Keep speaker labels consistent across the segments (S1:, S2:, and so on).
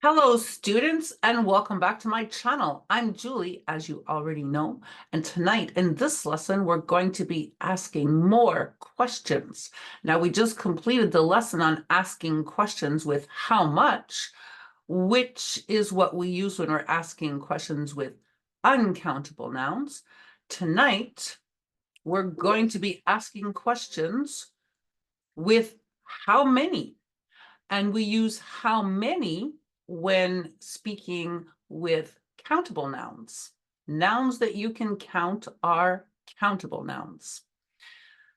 S1: Hello, students, and welcome back to my channel. I'm Julie, as you already know, and tonight in this lesson, we're going to be asking more questions. Now, we just completed the lesson on asking questions with how much, which is what we use when we're asking questions with uncountable nouns. Tonight, we're going to be asking questions with how many, and we use how many when speaking with countable nouns. Nouns that you can count are countable nouns.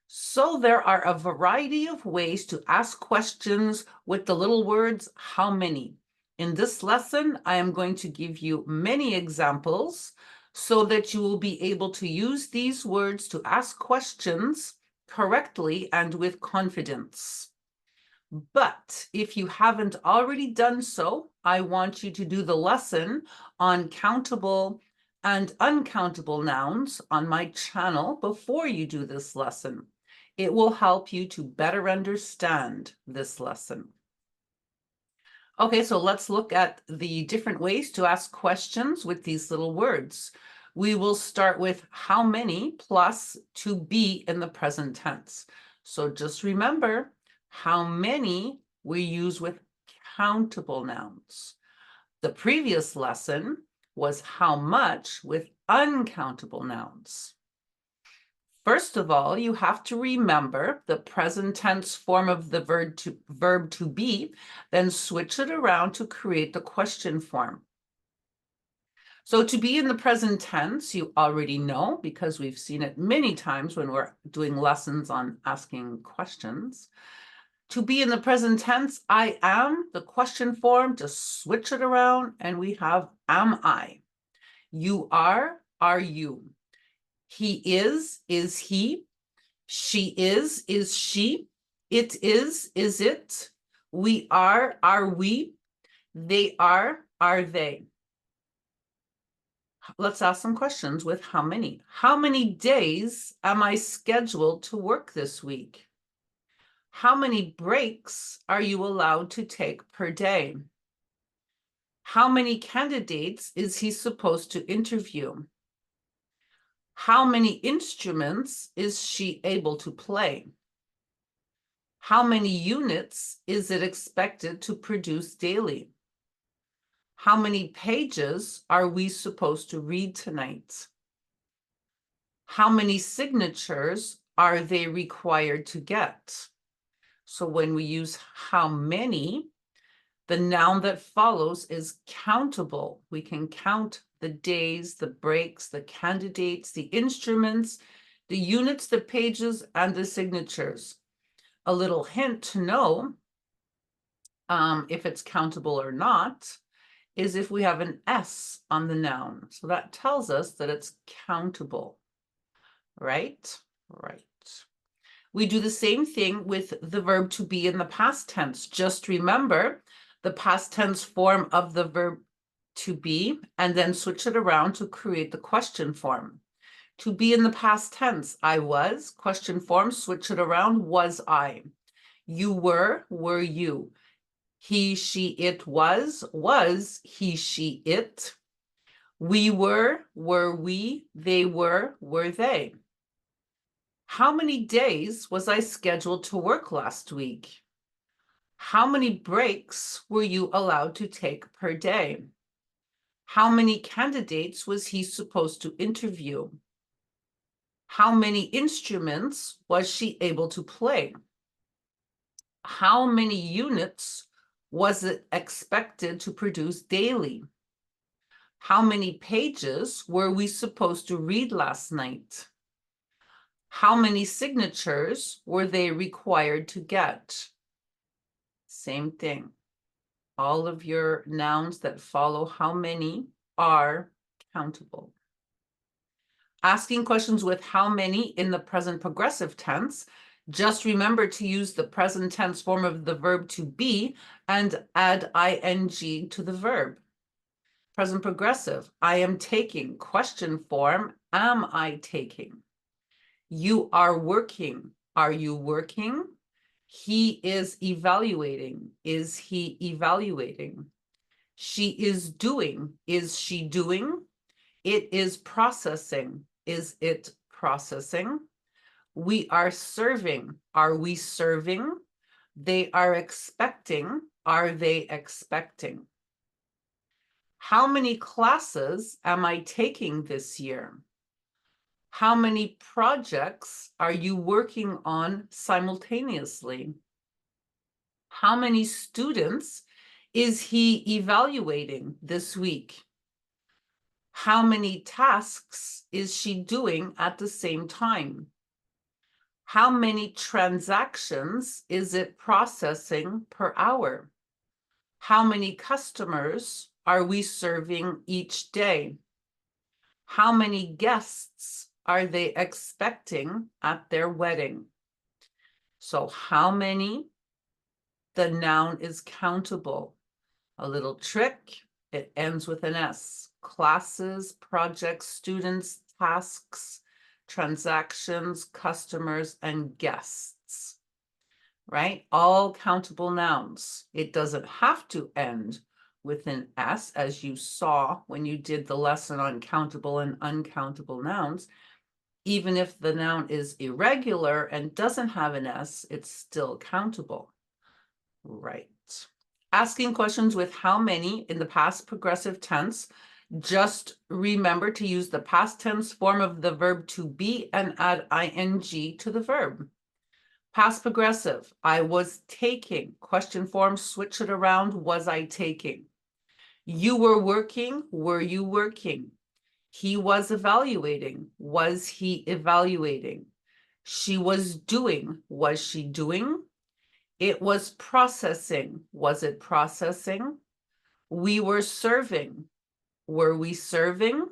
S1: So there are a variety of ways to ask questions with the little words, how many. In this lesson, I am going to give you many examples so that you will be able to use these words to ask questions correctly and with confidence. But if you haven't already done so, I want you to do the lesson on countable and uncountable nouns on my channel before you do this lesson. It will help you to better understand this lesson. Okay, so let's look at the different ways to ask questions with these little words. We will start with how many plus to be in the present tense. So just remember, how many we use with countable nouns. The previous lesson was how much with uncountable nouns. First of all, you have to remember the present tense form of the verb to be, then switch it around to create the question form. So to be in the present tense, you already know because we've seen it many times when we're doing lessons on asking questions. To be in the present tense, I am, the question form, just switch it around and we have am I. You are you. He is he. She is she. It is it. We are we. They are they. Let's ask some questions with how many. How many days am I scheduled to work this week? How many breaks are you allowed to take per day? How many candidates is he supposed to interview? How many instruments is she able to play? How many units is it expected to produce daily? How many pages are we supposed to read tonight? How many signatures are they required to get? So when we use how many, the noun that follows is countable. We can count the days, the breaks, the candidates, the instruments, the units, the pages, and the signatures. A little hint to know if it's countable or not is if we have an S on the noun. So that tells us that it's countable, right? Right. We do the same thing with the verb to be in the past tense. Just remember the past tense form of the verb to be, and then switch it around to create the question form. To be in the past tense, I was, question form, switch it around, was I. You were you. He, she, it was he, she, it. We were we, they were they. How many days was I scheduled to work last week? How many breaks were you allowed to take per day? How many candidates was he supposed to interview? How many instruments was she able to play? How many units was it expected to produce daily? How many pages were we supposed to read last night? How many signatures were they required to get? Same thing. All of your nouns that follow how many are countable. Asking questions with how many in the present progressive tense, just remember to use the present tense form of the verb to be and add ing to the verb. Present progressive, I am taking. Question form, am I taking? You are working. Are you working? He is evaluating. Is he evaluating? She is doing. Is she doing? It is processing. Is it processing? We are serving. Are we serving? They are expecting. Are they expecting? How many classes am I taking this year? How many projects are you working on simultaneously? How many students is he evaluating this week? How many tasks is she doing at the same time? How many transactions is it processing per hour? How many customers are we serving each day? How many guests are they expecting at their wedding? So how many? The noun is countable. A little trick, it ends with an S. Classes, projects, students, tasks, transactions, customers, and guests, right? All countable nouns. It doesn't have to end with an S, as you saw when you did the lesson on countable and uncountable nouns. Even if the noun is irregular and doesn't have an S, it's still countable, right? Asking questions with how many in the past progressive tense, just remember to use the past tense form of the verb to be and add ing to the verb. Past progressive, I was taking. Question form, switch it around, was I taking? You were working, were you working? He was evaluating, was he evaluating? She was doing, was she doing? It was processing. Was it processing? We were serving. Were we serving?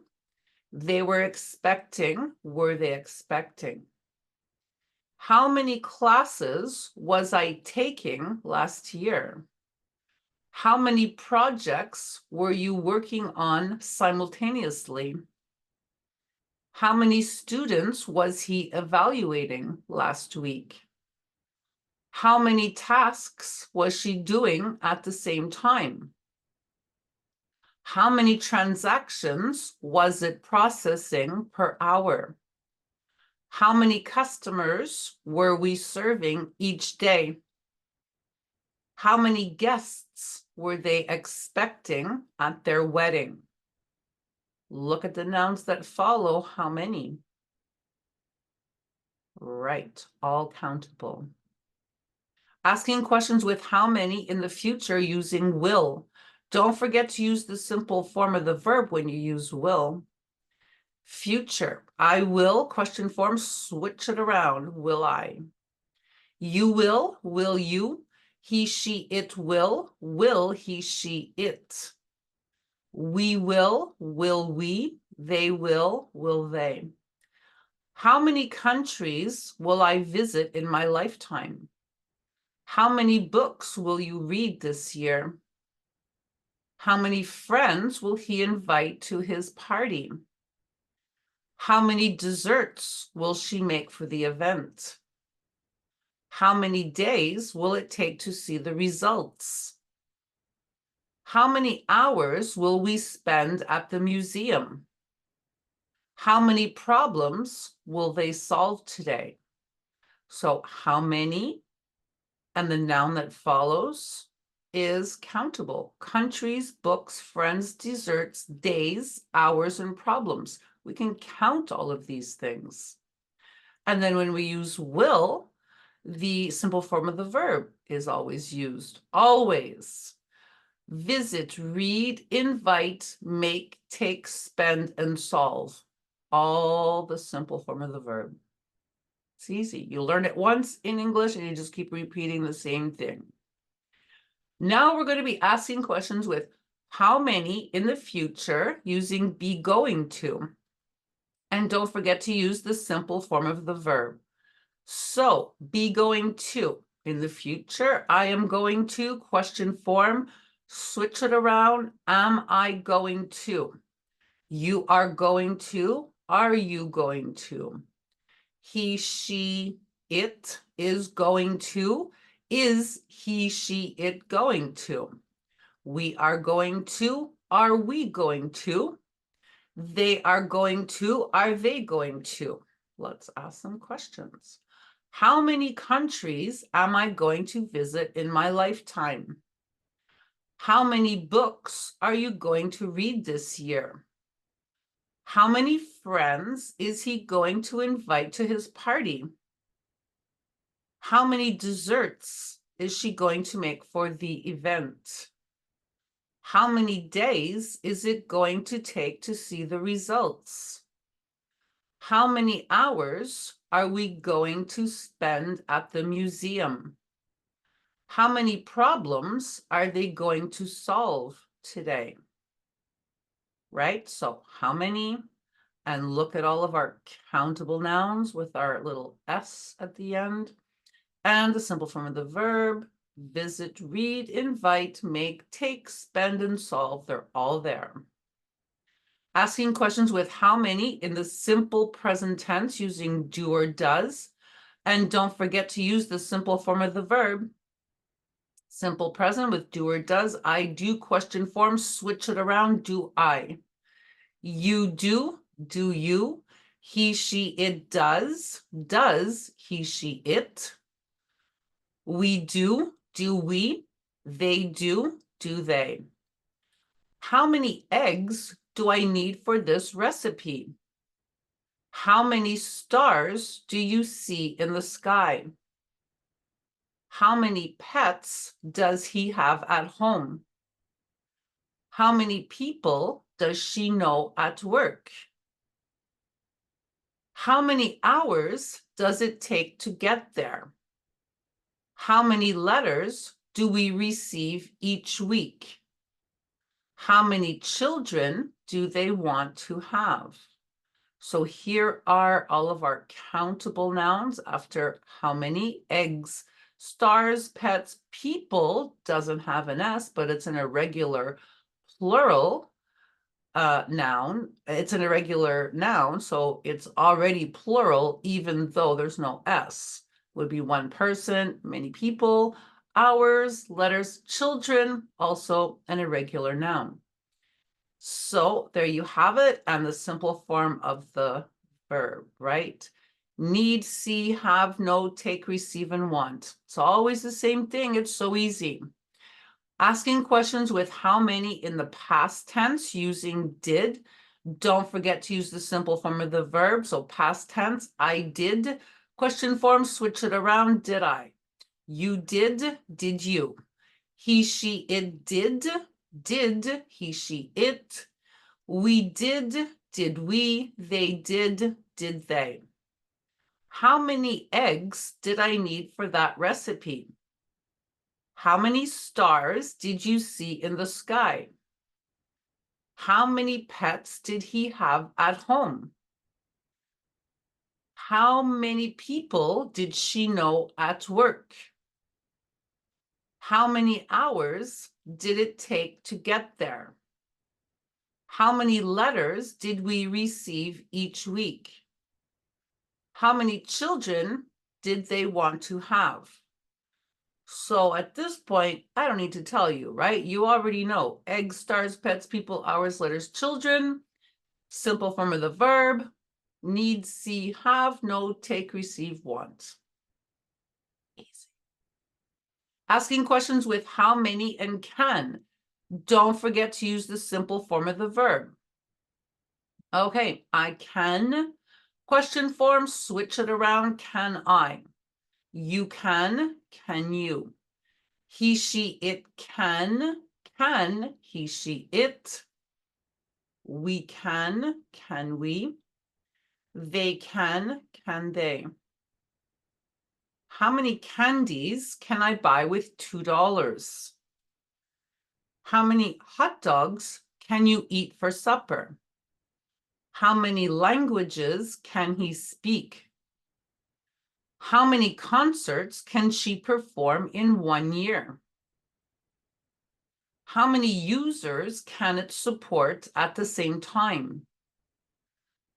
S1: They were expecting. Were they expecting? How many classes was I taking last year? How many projects were you working on simultaneously? How many students was he evaluating last week? How many tasks was she doing at the same time? How many transactions was it processing per hour? How many customers were we serving each day? How many guests were they expecting at their wedding? Look at the nouns that follow. How many? Right, all countable. Asking questions with how many in the future using will. Don't forget to use the simple form of the verb when you use will. Future, I will, question form, switch it around, will I? You will you? He, she, it will he, she, it? We will we? They will they? How many countries will I visit in my lifetime? How many books will you read this year? How many friends will he invite to his party? How many desserts will she make for the event? How many days will it take to see the results? How many hours will we spend at the museum? How many problems will they solve today? So how many? And the noun that follows is countable. Countries, books, friends, desserts, days, hours, and problems. We can count all of these things. And then when we use will, the simple form of the verb is always used. Always. Visit, read, invite, make, take, spend, and solve. All the simple form of the verb. It's easy. You learn it once in English and you just keep repeating the same thing. Now we're going to be asking questions with how many in the future using be going to. And don't forget to use the simple form of the verb. So be going to. In the future, I am going to, question form, switch it around. Am I going to? You are going to. Are you going to? He, she, it is going to. Is he, she, it going to? We are going to. Are we going to? They are going to. Are they going to? Let's ask some questions. How many countries am I going to visit in my lifetime? How many books are you going to read this year? How many friends is he going to invite to his party? How many desserts is she going to make for the event? How many days is it going to take to see the results? How many hours are we going to spend at the museum? How many problems are they going to solve today? Right? So how many? And look at all of our countable nouns with our little S at the end. And the simple form of the verb, visit, read, invite, make, take, spend, and solve. They're all there. Asking questions with how many in the simple present tense using do or does. And don't forget to use the simple form of the verb. Simple present with do or does. I do question form, switch it around, do I. You do you. He, she, it does he, she, it. We do we. They do they. How many eggs do I need for this recipe? How many stars do you see in the sky? How many pets does he have at home? How many people does she know at work? How many hours does it take to get there? How many letters do we receive each week? How many children do they want to have? So here are all of our countable nouns after how many. Eggs, stars, pets, people doesn't have an S, but it's an irregular plural noun. It's an irregular noun, so it's already plural, even though there's no S. Would be one person, many people, hours, letters, children, also an irregular noun. So there you have it, and the simple form of the verb, right? Need, see, have, know, take, receive, and want. It's always the same thing. It's so easy. Asking questions with how many in the past tense using did. Don't forget to use the simple form of the verb. So past tense, I did. Question form, switch it around, did I? You did you? He, she, it did he, she, it? We did we? They did they? How many eggs did I need for that recipe? How many stars did you see in the sky? How many pets did he have at home? How many people did she know at work? How many hours did it take to get there? How many letters did we receive each week? How many children did they want to have? So at this point, I don't need to tell you, right? You already know eggs, stars, pets, people, hours, letters, children. Simple form of the verb. Need, see, have, know, take, receive, want. Easy. Asking questions with how many and can. Don't forget to use the simple form of the verb. Okay, I can. Question form, switch it around, can I? You can you? He, she, it can he, she, it? We can we? They can they? How many candies can I buy with $2? How many hot dogs can you eat for supper? How many languages can he speak? How many concerts can she perform in 1 year? How many users can it support at the same time?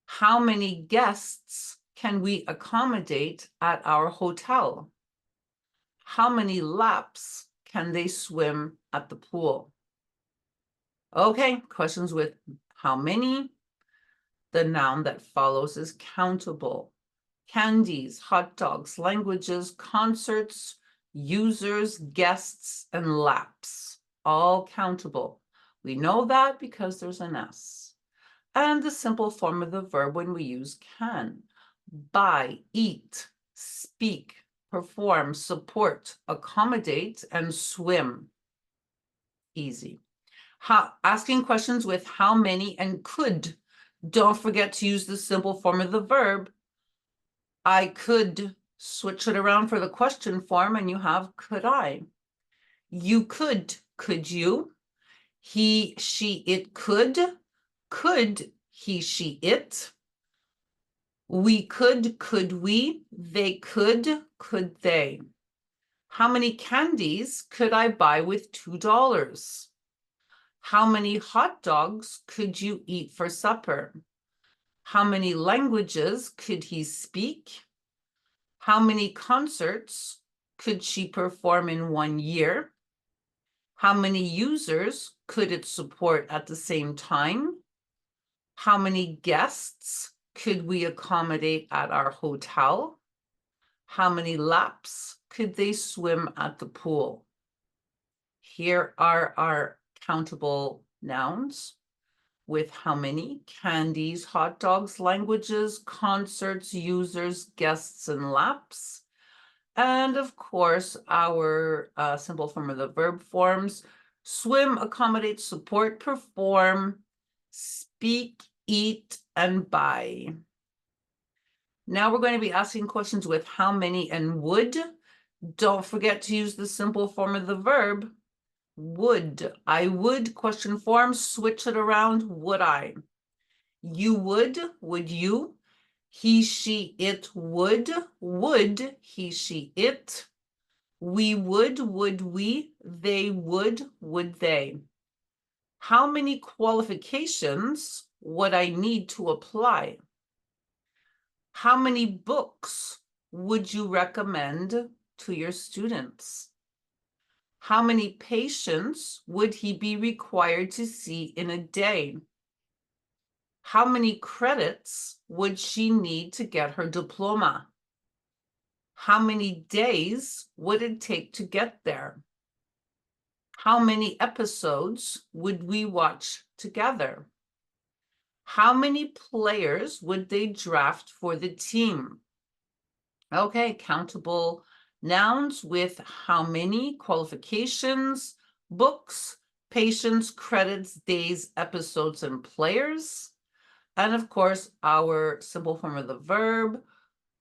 S1: How many guests can we accommodate at our hotel? How many laps can they swim at the pool? Okay, questions with how many? The noun that follows is countable. Candies, hot dogs, languages, concerts, users, guests, and laps, all countable. We know that because there's an S. And the simple form of the verb when we use can. Buy, eat, speak, perform, support, accommodate, and swim. Easy. Asking questions with how many and could. Don't forget to use the simple form of the verb. I could switch it around for the question form and you have could I. You could you? He, she, it could he, she, it? We could we? They could they? How many candies could I buy with $2? How many hot dogs could you eat for supper? How many languages could he speak? How many concerts could she perform in 1 year? How many users could it support at the same time? How many guests could we accommodate at our hotel? How many laps could they swim at the pool? Here are our countable nouns with how many: candies, hot dogs, languages, concerts, users, guests, and laps. And of course, our simple form of the verb forms: swim, accommodate, support, perform, speak, eat, and buy. Now we're going to be asking questions with how many and would. Don't forget to use the simple form of the verb. Would. I would, question form, switch it around, would I? You would you? He, she, it would he, she, it? We would we? They would they? How many qualifications would I need to apply? How many books would you recommend to your students? How many patients would he be required to see in a day? How many credits would she need to get her diploma? How many days would it take to get there? How many episodes would we watch together? How many players would they draft for the team? Okay, countable nouns with how many, qualifications, books, patients, credits, days, episodes, and players. And of course, our simple form of the verb: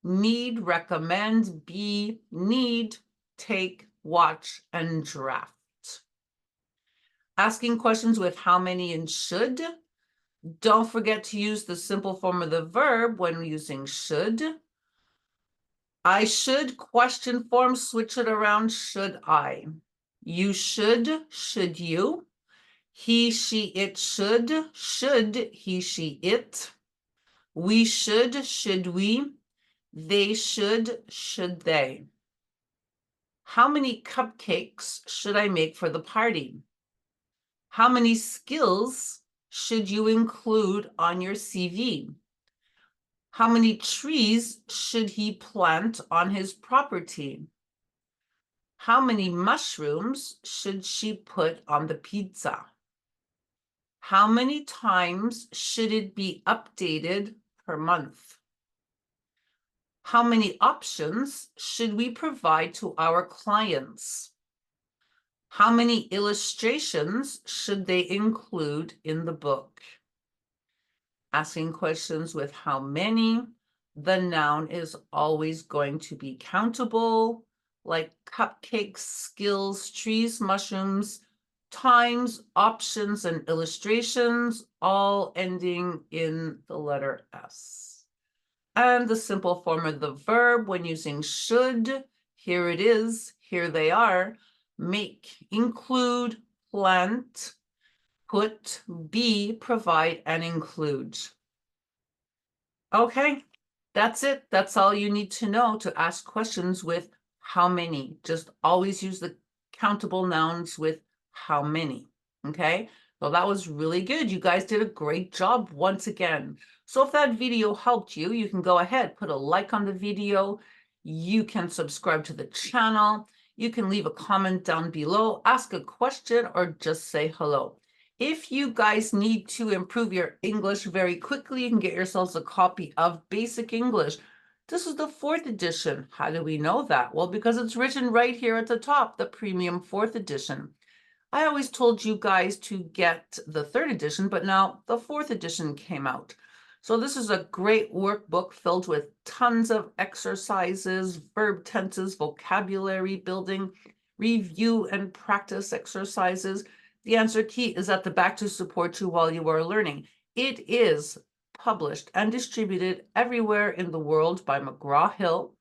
S1: need, recommend, be, need, take, watch, and draft. Asking questions with how many and should. Don't forget to use the simple form of the verb when using should. I should, question form, switch it around, should I? You should you? He, she, it should he, she, it? We should we? They should they? How many cupcakes should I make for the party? How many skills should you include on your CV? How many trees should he plant on his property? How many mushrooms should she put on the pizza? How many times should it be updated per month? How many options should we provide to our clients? How many illustrations should they include in the book? Asking questions with how many. The noun is always going to be countable, like cupcakes, skills, trees, mushrooms, times, options, and illustrations, all ending in the letter S. And the simple form of the verb when using should, here it is, here they are: make, include, plant, put, be, provide, and include. Okay, that's it. That's all you need to know to ask questions with how many. Just always use the countable nouns with how many, okay? So that was really good. You guys did a great job once again. So if that video helped you, you can go ahead, put a like on the video. You can subscribe to the channel. You can leave a comment down below, ask a question, or just say hello. If you guys need to improve your English very quickly, you can get yourselves a copy of Basic English. This is the 4th edition. How do we know that? Well, because it's written right here at the top, the premium 4th edition. I always told you guys to get the 3rd edition, but now the 4th edition came out. So this is a great workbook filled with tons of exercises, verb tenses, vocabulary building, review and practice exercises. The answer key is at the back to support you while you are learning. It is published and distributed everywhere in the world by McGraw-Hill,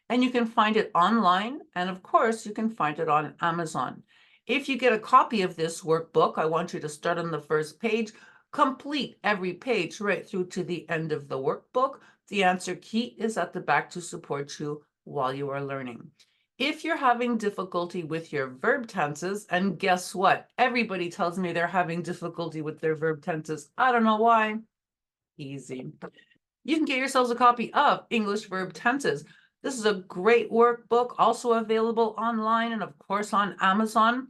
S1: and you can find it online, and of course, you can find it on Amazon. If you get a copy of this workbook, I want you to start on the first page, complete every page right through to the end of the workbook. The answer key is at the back to support you while you are learning. If you're having difficulty with your verb tenses, and guess what? Everybody tells me they're having difficulty with their verb tenses. I don't know why. Easy. You can get yourselves a copy of English Verb Tenses. This is a great workbook, also available online and of course on Amazon.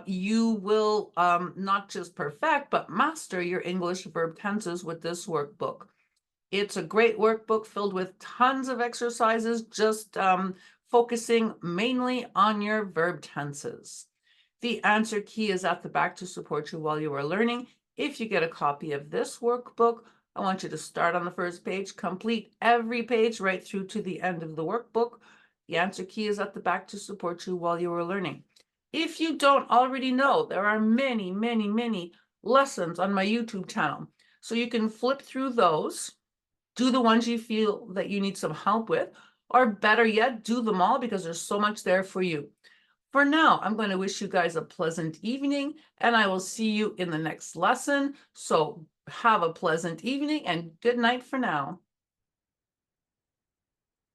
S1: You will not just perfect, but master your English verb tenses with this workbook. It's a great workbook filled with tons of exercises, just focusing mainly on your verb tenses. The answer key is at the back to support you while you are learning. If you get a copy of this workbook, I want you to start on the first page, complete every page right through to the end of the workbook. The answer key is at the back to support you while you are learning. If you don't already know, there are many, many, many lessons on my YouTube channel. So you can flip through those, do the ones you feel that you need some help with, or better yet, do them all because there's so much there for you. For now, I'm going to wish you guys a pleasant evening, and I will see you in the next lesson. So have a pleasant evening and good night for now.